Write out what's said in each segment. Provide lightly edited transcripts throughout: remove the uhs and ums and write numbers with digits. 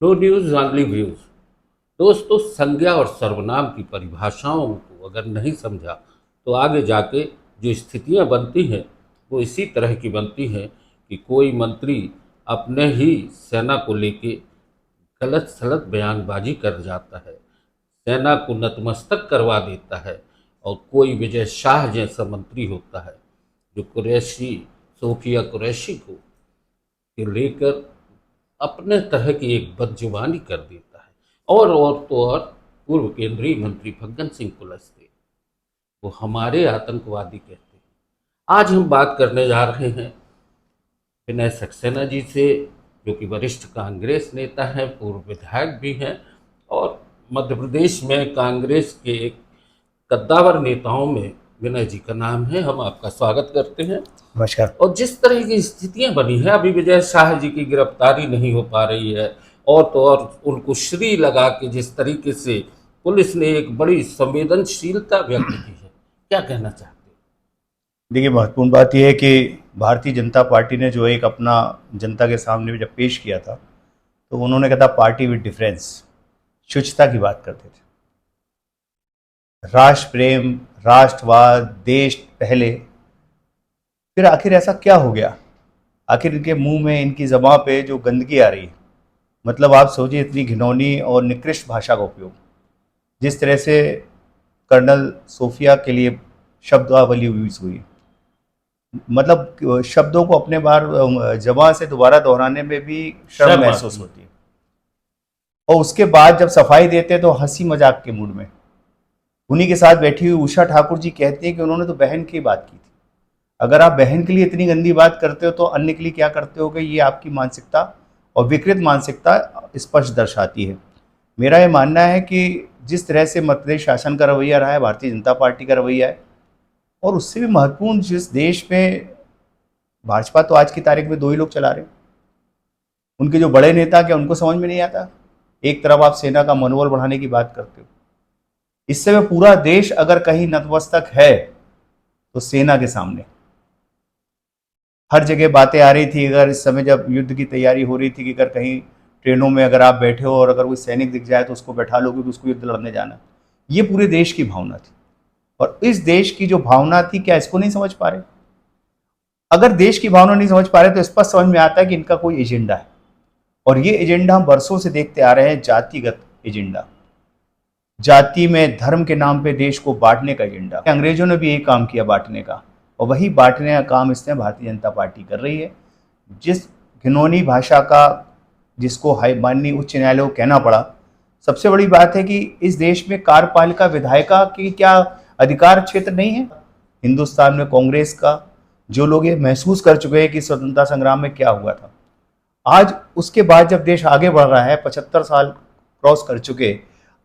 No news only views. दोस्तों, संज्ञा और सर्वनाम की परिभाषाओं को अगर नहीं समझा तो आगे जाके जो स्थितियां बनती हैं वो इसी तरह की बनती हैं कि कोई मंत्री अपने ही सेना को लेके गलत सलत बयानबाजी कर जाता है, सेना को नतमस्तक करवा देता है। और कोई विजय शाह जैसा मंत्री होता है जो कुरैशी, सोफिया कुरैशी को लेकर अपने तरह की एक बदजुबानी कर देता है। और तो और पूर्व केंद्रीय मंत्री फग्गन सिंह कुलस्ते वो हमारे आतंकवादी कहते हैं। आज हम बात करने जा रहे हैं विनय सक्सेना जी से, जो कि वरिष्ठ कांग्रेस नेता हैं, पूर्व विधायक भी हैं और मध्य प्रदेश में कांग्रेस के एक कद्दावर नेताओं में विनय जी का नाम है। हम आपका स्वागत करते हैं। नमस्कार। और जिस तरह की स्थितियां बनी है, अभी विजय शाह जी की गिरफ्तारी नहीं हो पा रही है और तो और उनको श्री लगा के जिस तरीके से पुलिस ने एक बड़ी संवेदनशीलता व्यक्त की है, क्या कहना चाहते हैं? देखिए, महत्वपूर्ण बात यह है कि भारतीय जनता पार्टी ने जो एक अपना जनता के सामने जब पेश किया था तो उन्होंने कहा था पार्टी विद डिफरेंस, शुचिता की बात करते थे, राष्ट्र प्रेम, राष्ट्रवाद, देश पहले। फिर आखिर ऐसा क्या हो गया? आखिर इनके मुंह में, इनकी ज़बां पे जो गंदगी आ रही है, मतलब आप सोचिए, इतनी घिनौनी और निकृष्ट भाषा का उपयोग, जिस तरह से कर्नल सोफिया के लिए शब्दावली यूज हुई, मतलब शब्दों को अपने बार जबान से दोबारा दोहराने में भी शर्म महसूस होती है। और उसके बाद जब सफाई देते हैं तो हंसी मजाक के मूड में उन्हीं के साथ बैठी हुई उषा ठाकुर जी कहती हैं कि उन्होंने तो बहन की बात की थी। अगर आप बहन के लिए इतनी गंदी बात करते हो तो अन्य के लिए क्या करते हो? ये आपकी मानसिकता और विकृत मानसिकता स्पष्ट दर्शाती है। मेरा ये मानना है कि जिस तरह से मध्य प्रदेश शासन का रवैया रहा है, भारतीय जनता पार्टी का रवैया है, और उससे भी महत्वपूर्ण, जिस देश में भाजपा तो आज की तारीख में दो ही लोग चला रहे हैं, उनके जो बड़े नेता क्या उनको समझ में नहीं आता। एक तरफ आप सेना का मनोबल बढ़ाने की बात करते हो, इस समय पूरा देश अगर कहीं नतमस्तक है तो सेना के सामने। हर जगह बातें आ रही थी, अगर इस समय जब युद्ध की तैयारी हो रही थी, कि अगर कहीं ट्रेनों में अगर आप बैठे हो और अगर कोई सैनिक दिख जाए तो उसको बैठा लो क्योंकि उसको युद्ध लड़ने जाना। ये पूरे देश की भावना थी, और इस देश की जो भावना थी, क्या इसको नहीं समझ पा रहे? अगर देश की भावना नहीं समझ पा रहे तो स्पष्ट समझ में आता है कि इनका कोई एजेंडा है, और ये एजेंडा हम वर्षों से देखते आ रहे हैं, जातिगत एजेंडा, जाति में धर्म के नाम पे देश को बांटने का एजेंडा। अंग्रेजों ने भी यही काम किया, बांटने का, और वही बांटने का काम इसमें भारतीय जनता पार्टी कर रही है। जिस घिनौनी भाषा का, जिसको माननीय उच्च न्यायालय को कहना पड़ा, सबसे बड़ी बात है कि इस देश में कार्यपालिका विधायिका की क्या अधिकार क्षेत्र नहीं है? हिंदुस्तान में कांग्रेस का जो लोग ये महसूस कर चुके हैं कि स्वतंत्रता संग्राम में क्या हुआ था, आज उसके बाद जब देश आगे बढ़ रहा है, 75 साल क्रॉस कर चुके,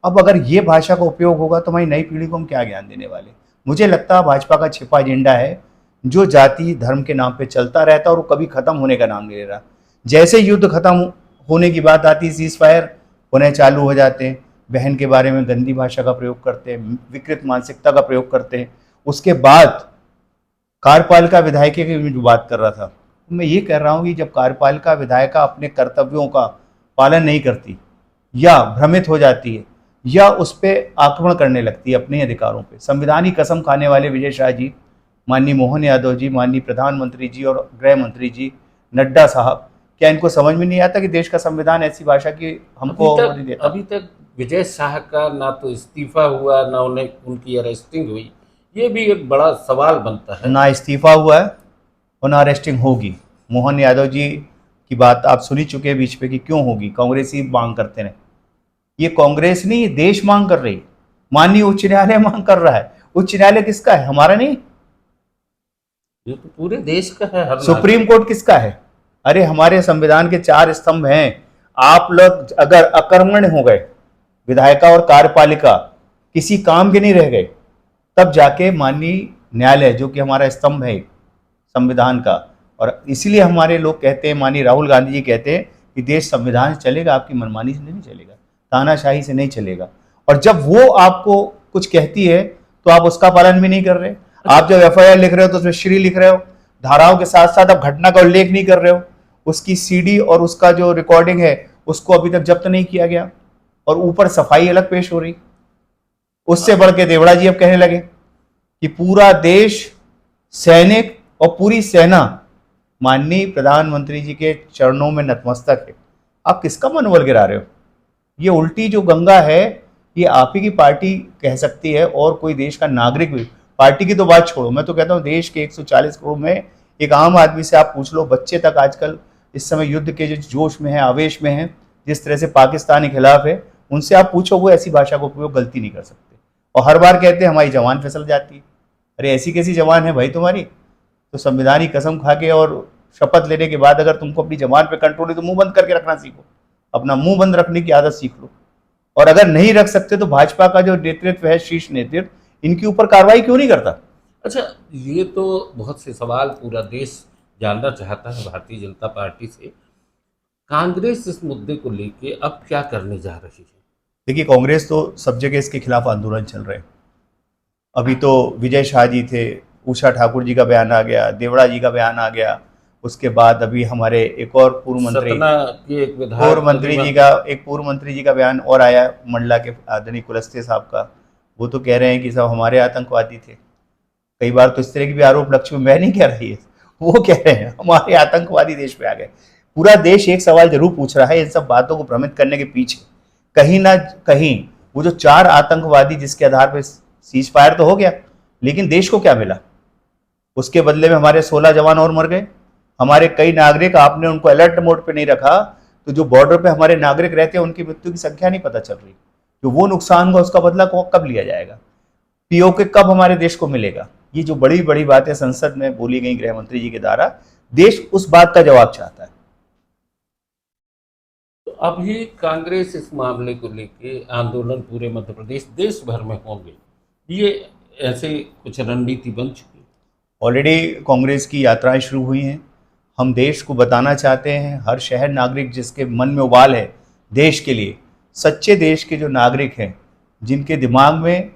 अब अगर ये भाषा का उपयोग होगा तो हमारी नई पीढ़ी को हम क्या ज्ञान देने वाले? मुझे लगता है भाजपा का छिपा एजेंडा है जो जाति धर्म के नाम पे चलता रहता है और वो कभी खत्म होने का नाम नहीं ले रहा। जैसे युद्ध खत्म होने की बात आती है, सीज फायर होने चालू हो जाते हैं, बहन के बारे में गंदी भाषा का प्रयोग करते हैं, विकृत मानसिकता का प्रयोग करते हैं। उसके बाद कार्यपालिका विधायिका की जो बात कर रहा था, मैं ये कह रहा हूँ कि जब कार्यपालिका विधायिका अपने कर्तव्यों का पालन नहीं करती, या भ्रमित हो जाती है, या उस पर आक्रमण करने लगती है अपने अधिकारों पे, संविधान की कसम खाने वाले विजय शाह जी, माननीय मोहन यादव जी, माननीय प्रधानमंत्री जी और गृह मंत्री जी, नड्डा साहब, क्या इनको समझ में नहीं आता कि देश का संविधान ऐसी भाषा की हमको नहीं देता? अभी तक विजय शाह का ना तो इस्तीफा हुआ, ना उन्हें उनकी अरेस्टिंग हुई। ये भी एक बड़ा सवाल बनता है। ना इस्तीफा हुआ है और ना अरेस्टिंग होगी। मोहन यादव जी की बात आप सुनी चुके हैं बीच पे कि क्यों होगी, कांग्रेस ही मांग करते रहे। ये कांग्रेस नहीं, ये देश मांग कर रही, माननीय उच्च न्यायालय मांग कर रहा है। उच्च न्यायालय किसका है? हमारा नहीं, ये तो पूरे देश का है। हर सुप्रीम कोर्ट किसका है? अरे हमारे संविधान के 4 स्तंभ हैं। आप लोग अगर अकर्मण्य हो गए, विधायिका और कार्यपालिका किसी काम के नहीं रह गए, तब जाके माननीय न्यायालय, जो कि हमारा स्तंभ है संविधान का, और इसीलिए हमारे लोग कहते हैं, माननीय राहुल गांधी जी कहते हैं कि देश संविधान से चलेगा, आपकी मनमानी से नहीं चलेगा, तानाशाही से नहीं चलेगा। और जब वो आपको कुछ कहती है तो आप उसका पालन भी नहीं कर रहे। आप जब एफआईआर लिख रहे हो तो उसमें श्री लिख रहे हो, धाराओं के साथ साथ आप घटना का उल्लेख नहीं कर रहे हो, उसकी सीडी और उसका जो रिकॉर्डिंग है उसको अभी तक जब्त नहीं किया गया, और ऊपर सफाई अलग पेश हो रही। उससे बढ़ के देवड़ा जी अब कहने लगे कि पूरा देश, सैनिक और पूरी सेना माननीय प्रधानमंत्री जी के चरणों में नतमस्तक है। आप किसका मनोबल गिरा रहे हो? ये उल्टी जो गंगा है, ये आप ही की पार्टी कह सकती है, और कोई देश का नागरिक भी। पार्टी की तो बात छोड़ो, मैं तो कहता हूँ देश के 140 करोड़ में एक आम आदमी से आप पूछ लो, बच्चे तक आजकल इस समय युद्ध के जो जोश में है, आवेश में है, जिस तरह से पाकिस्तान के खिलाफ है, उनसे आप पूछो, वो ऐसी भाषा का उपयोग गलती नहीं कर सकते। और हर बार कहते हैं हमारी जवान फिसल जाती है। अरे ऐसी कैसी जवान है भाई तुम्हारी? तो संविधान की कसम खा के और शपथ लेने के बाद अगर तुमको अपनी जबान पे कंट्रोल है तो मुंह बंद करके रखना सीखो, अपना मुंह बंद रखने की आदत सीख लो। और अगर नहीं रख सकते तो भाजपा का जो नेतृत्व है, शीर्ष नेतृत्व, इनके ऊपर कार्रवाई क्यों नहीं करता? अच्छा, ये तो बहुत से सवाल पूरा देश जानना चाहता है भारतीय जनता पार्टी से। कांग्रेस इस मुद्दे को लेके अब क्या करने जा रही है? देखिए, कांग्रेस तो सब जगह इसके खिलाफ आंदोलन चल रहे हैं। अभी तो विजय शाह जी थे, उषा ठाकुर जी का बयान आ गया, देवड़ा जी का बयान आ गया, उसके बाद अभी हमारे एक और पूर्व मंत्री, सतना के एक विधायक, पूर्व मंत्री जी का बयान और आया, मंडला के आदरणीय कुलस्ते साहब का। वो तो कह रहे हैं कि सब हमारे आतंकवादी थे। कई बार तो इस तरह के भी आरोप लक्ष्य में मैं नहीं कह रही है, वो कह रहे हैं हमारे आतंकवादी देश पे आ गए। पूरा देश एक सवाल जरूर पूछ रहा है इन सब बातों को भ्रमित करने के पीछे, कहीं ना कहीं वो जो 4 आतंकवादी जिसके आधार पर सीज फायर तो हो गया, लेकिन देश को क्या मिला? उसके बदले में हमारे 16 जवान और मर गए, हमारे कई नागरिक, आपने उनको अलर्ट मोड पे नहीं रखा, तो जो बॉर्डर पे हमारे नागरिक रहते हैं उनकी मृत्यु की संख्या नहीं पता चल रही। तो वो नुकसान हुआ, उसका बदला कब लिया जाएगा? पीओके कब हमारे देश को मिलेगा? ये जो बड़ी बड़ी बातें संसद में बोली गई गृह मंत्री जी के द्वारा, देश उस बात का जवाब चाहता है। तो अभी कांग्रेस इस मामले को लेके आंदोलन पूरे मध्य प्रदेश, देश भर में होंगे, ये ऐसे कुछ रणनीति बन चुकी है? ऑलरेडी कांग्रेस की यात्राएं शुरू हुई हैं। हम देश को बताना चाहते हैं, हर शहर नागरिक जिसके मन में उबाल है देश के लिए, सच्चे देश के जो नागरिक हैं, जिनके दिमाग में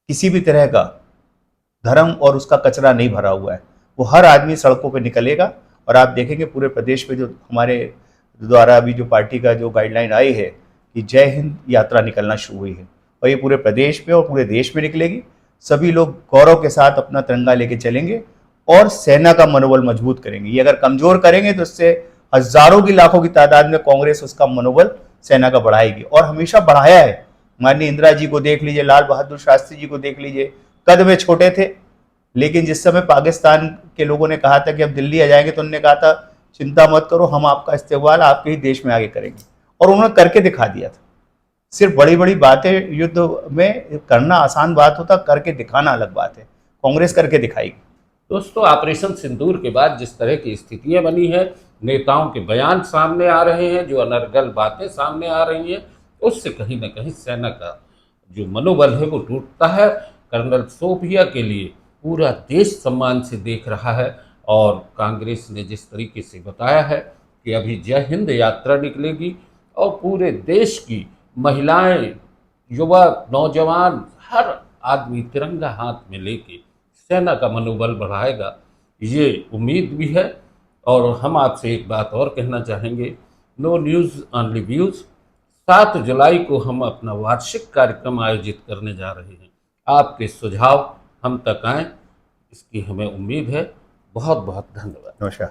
किसी भी तरह का धर्म और उसका कचरा नहीं भरा हुआ है, वो हर आदमी सड़कों पर निकलेगा। और आप देखेंगे पूरे प्रदेश में जो हमारे द्वारा अभी जो पार्टी का जो गाइडलाइन आई है कि जय हिंद यात्रा निकलना शुरू हुई है, और ये पूरे प्रदेश में और पूरे देश में निकलेगी। सभी लोग गौरव के साथ अपना तिरंगा लेके चलेंगे और सेना का मनोबल मजबूत करेंगे। ये अगर कमजोर करेंगे तो इससे हजारों की, लाखों की तादाद में कांग्रेस उसका मनोबल सेना का बढ़ाएगी, और हमेशा बढ़ाया है। माननीय इंदिरा जी को देख लीजिए, लाल बहादुर शास्त्री जी को देख लीजिए, कद में छोटे थे, लेकिन जिस समय पाकिस्तान के लोगों ने कहा था कि अब दिल्ली आ जाएंगे, तो उन्होंने कहा था चिंता मत करो, हम आपका इस्तेमाल आपके ही देश में आगे करेंगे, और उन्होंने करके दिखा दिया था। सिर्फ बड़ी बड़ी बातें युद्ध में करना आसान बात होता, करके दिखाना अलग बात है। कांग्रेस करके दिखाएगी। दोस्तों, ऑपरेशन सिंदूर के बाद जिस तरह की स्थितियां बनी है, नेताओं के बयान सामने आ रहे हैं, जो अनर्गल बातें सामने आ रही हैं, उससे कहीं ना कहीं सेना का जो मनोबल है वो टूटता है। कर्नल शोभिया के लिए पूरा देश सम्मान से देख रहा है, और कांग्रेस ने जिस तरीके से बताया है कि अभी जय हिंद यात्रा निकलेगी और पूरे देश की महिलाएं, युवक, नौजवान, हर आदमी तिरंगा हाथ में लेके सेना का मनोबल बढ़ाएगा, ये उम्मीद भी है। और हम आपसे एक बात और कहना चाहेंगे, नो न्यूज़ ओनली व्यूज़, 7 जुलाई को हम अपना वार्षिक कार्यक्रम आयोजित करने जा रहे हैं। आपके सुझाव हम तक आएँ, इसकी हमें उम्मीद है। बहुत बहुत धन्यवाद। नमस्कार।